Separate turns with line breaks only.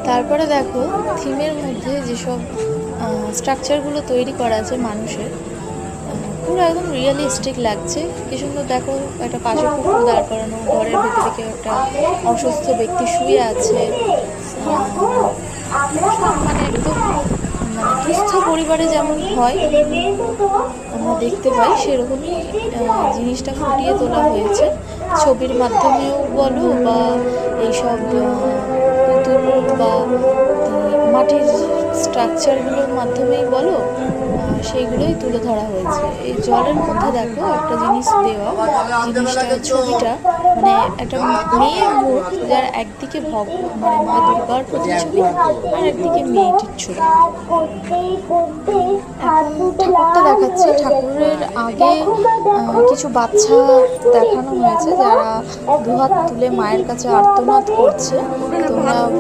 তারপরে দেখো থিমের মধ্যে যেসব স্ট্রাকচারগুলো তৈরি করা আছে মানুষের, পুরো একদম রিয়েলিস্টিক লাগছে। কি সুন্দর দেখো, একটা পাশে কুকুর দাঁড় করানো, ঘরের ভেতরে কেউ একটা অসুস্থ ব্যক্তি শুয়ে আছে, মানে একদম মানে দুস্থ পরিবারে যেমন হয় আমরা দেখতে পাই, সেরকমই জিনিসটা ফুটিয়ে তোলা হয়েছে ছবির মাধ্যমেও বলো বা এইসব পুতুল বা মাটির স্ট্রাকচারগুলোর মাধ্যমেই বলো, সেইগুলোই তুলে ধরা হয়েছে। এই জলের মধ্যে দেখো একটা জিনিস দেওয়া, জিনিসটা ছবিটা মানে একটা মেয়ের মুখ, যার একদিকে মানে মা দুর্গার প্রতিচ্ছবি আর একদিকে মেয়েটির ছবি। ঠাকুরটা দেখাচ্ছে, ঠাকুরের আগে কিছু বাচ্চা দেখানো হয়েছে যারা দুহাত তুলে মায়ের কাছে আর্তনাদ করছে। তোমরা